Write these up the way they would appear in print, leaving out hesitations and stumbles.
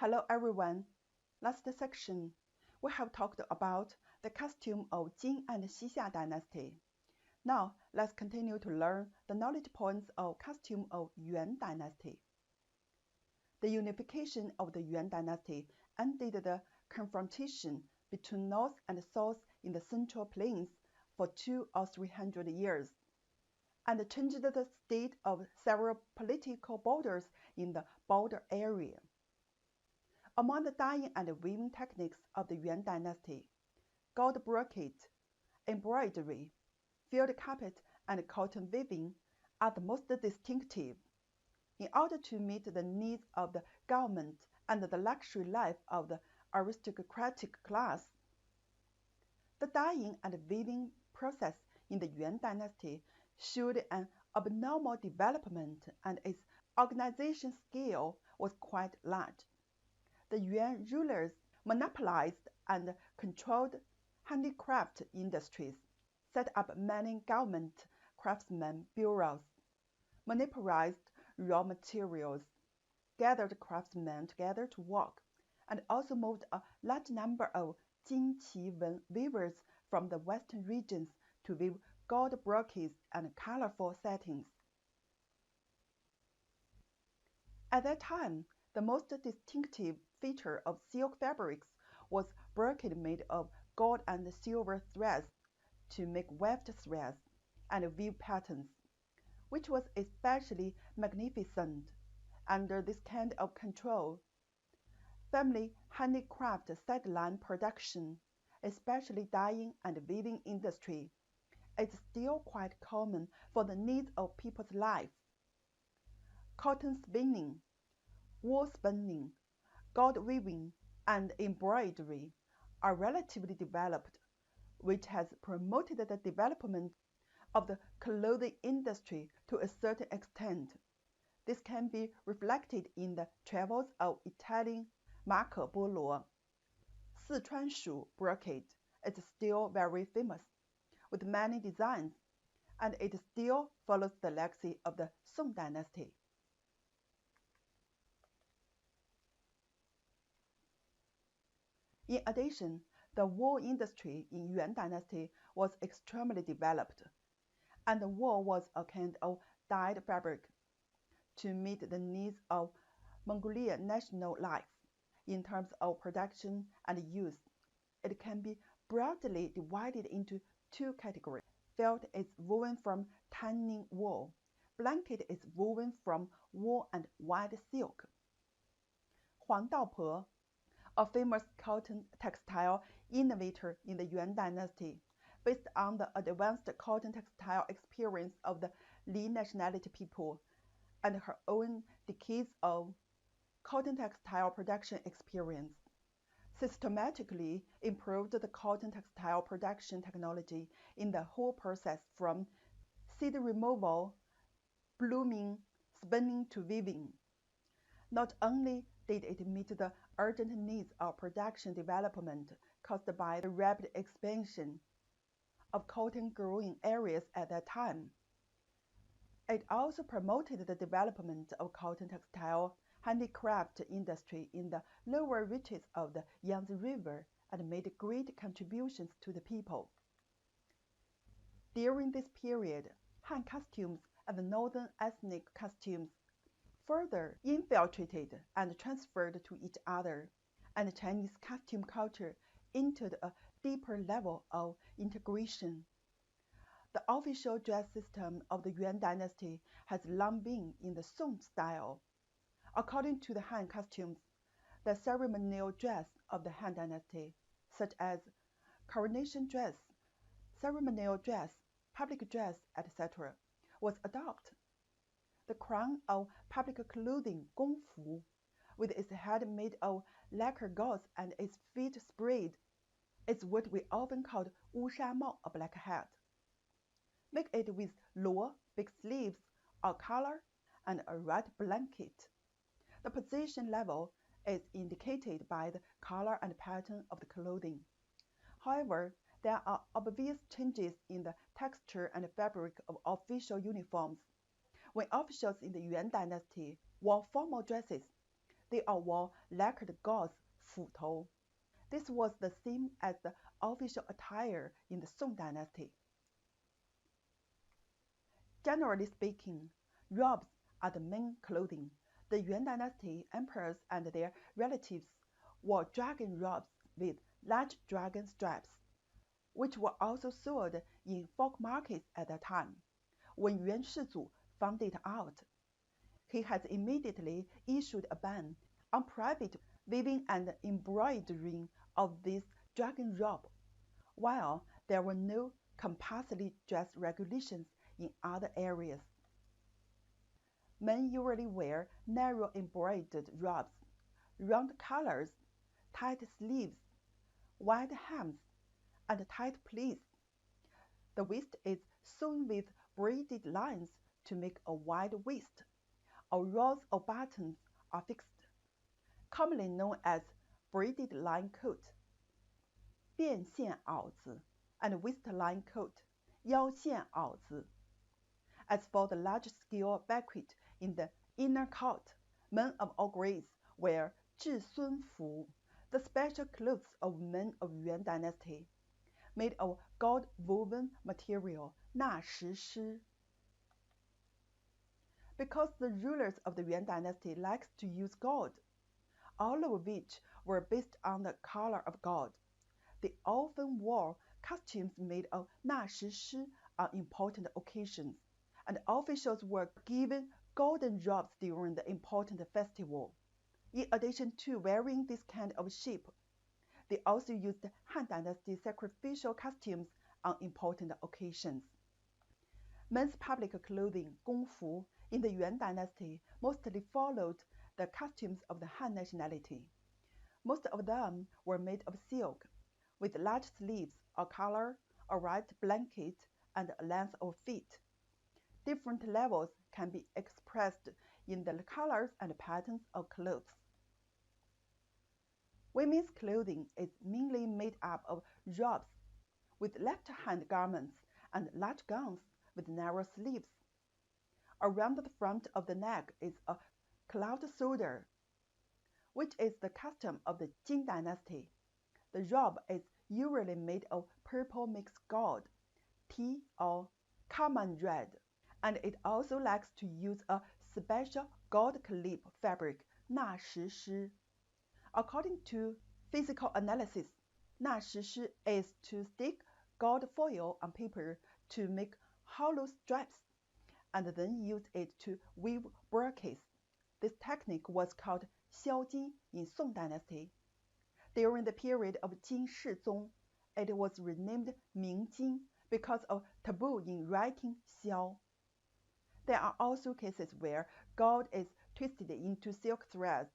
Hello everyone. Last section, we have talked about the costume of Jin and Xixia dynasty. Now let's continue to learn the knowledge points of costume of Yuan dynasty. The unification of the Yuan dynasty ended the confrontation between North and South in the Central Plains for 200 or 300 years, and changed the state of several political borders in the border area. Among the dyeing and weaving techniques of the Yuan dynasty, gold brocade, embroidery, field carpet, and cotton weaving are the most distinctive. In order to meet the needs of the government and the luxury life of the aristocratic class, the dyeing and weaving process in the Yuan dynasty showed an abnormal development, and its organization scale was quite large. The Yuan rulers monopolized and controlled handicraft industries, set up many government craftsmen bureaus, monopolized raw materials, gathered craftsmen together to work, and also moved a large number of Jinqi weavers from the western regions to weave gold brocades and colorful settings. At that time, the most distinctive feature of silk fabrics was brocade made of gold and silver threads to make weft threads and weave patterns, which was especially magnificent. Under this kind of control, family handicraft sideline production, especially dyeing and weaving industry, is still quite common for the needs of people's life. Cotton spinning, wool spinning, gold weaving, and embroidery are relatively developed, which has promoted the development of the clothing industry to a certain extent. This can be reflected in the travels of Italian Marco Polo. Sichuanshu brocade is still very famous, with many designs, and it still follows the legacy of the Song dynasty. In addition, the wool industry in Yuan dynasty was extremely developed, and the wool was a kind of dyed fabric to meet the needs of Mongolian national life in terms of production and use. It can be broadly divided into two categories. Felt is woven from tanning wool. Blanket is woven from wool and white silk. Huang Daope, a famous cotton textile innovator in the Yuan dynasty, based on the advanced cotton textile experience of the Li nationality people and her own decades of cotton textile production experience, systematically improved the cotton textile production technology in the whole process from seed removal, blooming, spinning to weaving. Not only did it meet the urgent needs of production development caused by the rapid expansion of cotton growing areas at that time, it also promoted the development of cotton textile handicraft industry in the lower reaches of the Yangtze River and made great contributions to the people. During this period, Han costumes and northern ethnic costumes further infiltrated and transferred to each other, and Chinese costume culture entered a deeper level of integration. The official dress system of the Yuan dynasty has long been in the Song style. According to the Han costumes, the ceremonial dress of the Han dynasty, such as coronation dress, ceremonial dress, public dress, etc., was adopted. The crown of public clothing, gongfu, with its head made of lacquer gauze and its feet sprayed, is what we often call wusha mao, a black hat. Make it with luo, big sleeves, a collar, and a red blanket. The position level is indicated by the color and pattern of the clothing. However, there are obvious changes in the texture and fabric of official uniforms. When officials in the Yuan dynasty wore formal dresses, they all wore lacquered gauze 斧头. This was the same as the official attire in the Song Dynasty. Generally speaking, robes are the main clothing. The Yuan Dynasty emperors and their relatives wore dragon robes with large dragon stripes, which were also sold in folk markets at that time. When Yuan Shizu found it out, he has immediately issued a ban on private weaving and embroidering of this dragon robe, while there were no compulsory dress regulations in other areas. Men usually wear narrow embroidered robes, round collars, tight sleeves, wide hems, and tight pleats. The waist is sewn with braided lines to make a wide waist, or rows of buttons are fixed, commonly known as braided line coat, 变线袄子, and waistline coat, 腰线袄子. As for the large-scale banquet in the inner court, men of all grades wear 至孙服, the special clothes of men of Yuan Dynasty, made of gold-woven material, 纳石狮. Because the rulers of the Yuan Dynasty liked to use gold, all of which were based on the color of gold, they often wore costumes made of 纳石狮 on important occasions, and officials were given golden robes during the important festival. In addition to wearing this kind of shape, they also used Han Dynasty sacrificial costumes on important occasions. Men's public clothing, 宫服, in the Yuan Dynasty mostly followed the costumes of the Han nationality. Most of them were made of silk, with large sleeves, a collar, a white blanket, and a length of feet. Different levels can be expressed in the colors and patterns of clothes. Women's clothing is mainly made up of robes with left-hand garments and large gowns with narrow sleeves. Around the front of the neck is a cloud shoulder, which is the custom of the Jin Dynasty. The robe is usually made of purple mixed gold, tea or carmine red, and it also likes to use a special gold clip fabric, 纳石狮. According to physical analysis, 纳石狮 is to stick gold foil on paper to make hollow stripes, and then use it to weave brocades. This technique was called 削金 in Song Dynasty. During the period of Jin Shizong, it was renamed Mingjin because of taboo in writing 削. There are also cases where gold is twisted into silk threads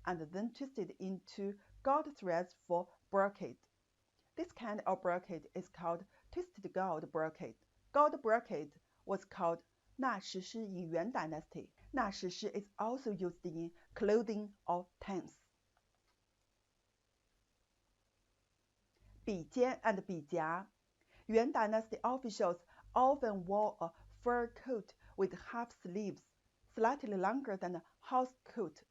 and then twisted into gold threads for brocade. This kind of brocade is called twisted gold brocade. Gold brocade was called 纳石狮 in Yuan Dynasty. 纳石狮 is also used in clothing or tents. 比肩 and 比夹. Yuan Dynasty officials often wore a fur coat with half sleeves, slightly longer than a house coat,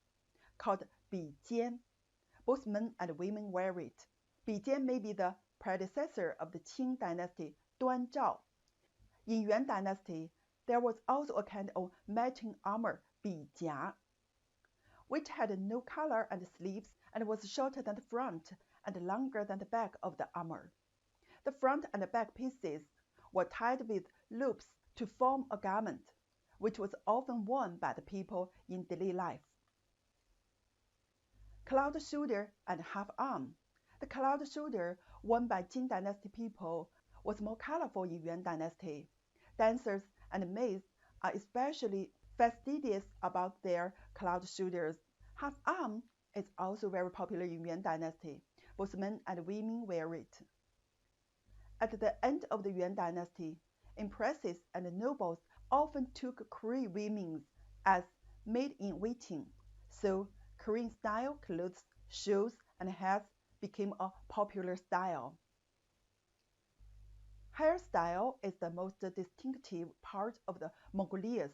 called 比肩. Both men and women wear it. 比肩 may be the predecessor of the Qing Dynasty, 端照. In Yuan Dynasty, there was also a kind of matching armor, 比甲, which had no collar and sleeves and was shorter than the front and longer than the back of the armor. The front and back pieces were tied with loops to form a garment, which was often worn by the people in daily life. Cloud shoulder and half arm. The cloud shoulder worn by Jin Dynasty people was more colorful in Yuan Dynasty. Dancers and maids are especially fastidious about their cloud shoulders. Half arm is also very popular in Yuan Dynasty. Both men and women wear it. At the end of the Yuan Dynasty, empresses and nobles often took Korean women as maid-in-waiting, so Korean-style clothes, shoes, and hats became a popular style. Hairstyle is the most distinctive part of the Mongolians.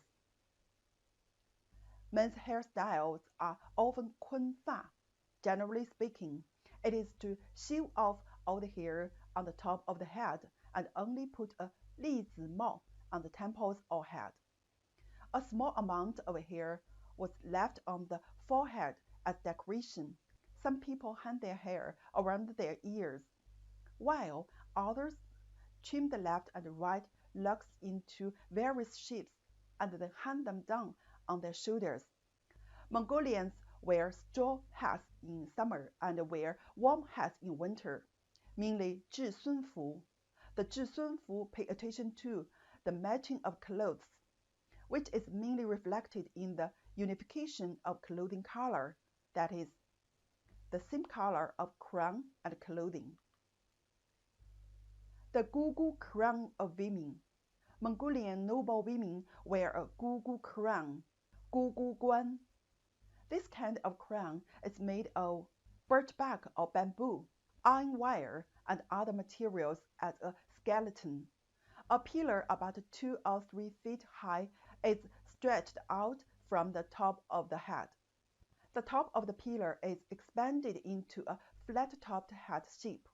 Men's hairstyles are often 坤发. Generally speaking, it is to shave off all the hair on the top of the head and only put a 栗子帽 on the temples or head. A small amount of hair was left on the forehead as decoration. Some people hang their hair around their ears, while others trim the left and right locks into various shapes and then hang them down on their shoulders. Mongolians wear straw hats in summer and wear warm hats in winter, mainly 至孙服. The 至孙服pay attention to the matching of clothes, which is mainly reflected in the unification of clothing color, that is, the same color of crown and clothing. The gugu crown of women. Mongolian noble women wear a gugu crown, gugu guan. This kind of crown is made of birch bark or bamboo, iron wire, and other materials as a skeleton. A pillar about 2 or 3 feet high is stretched out from the top of the head. The top of the pillar is expanded into a flat-topped hat shape.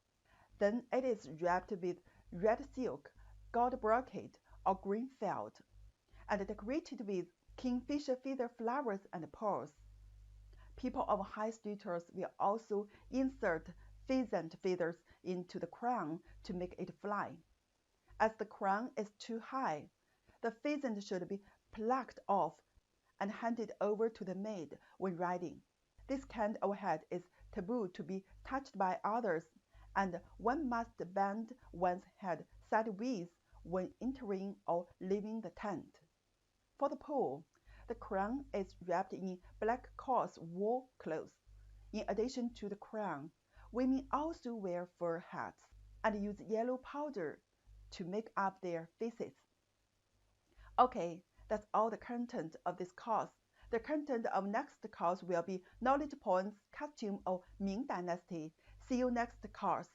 Then it is wrapped with red silk, gold brocade, or green felt, and decorated with kingfisher feather flowers and pearls. People of high status will also insert pheasant feathers into the crown to make it fly. As the crown is too high, the pheasant should be plucked off and handed over to the maid when riding. This kind of head is taboo to be touched by others, and one must bend one's head sideways when entering or leaving the tent. For the pool, the crown is wrapped in black coarse wool cloth. In addition to the crown, women also wear fur hats and use yellow powder to make up their faces. Okay, that's all the content of this course. The content of next course will be knowledge points, costume of Ming Dynasty. See you next course.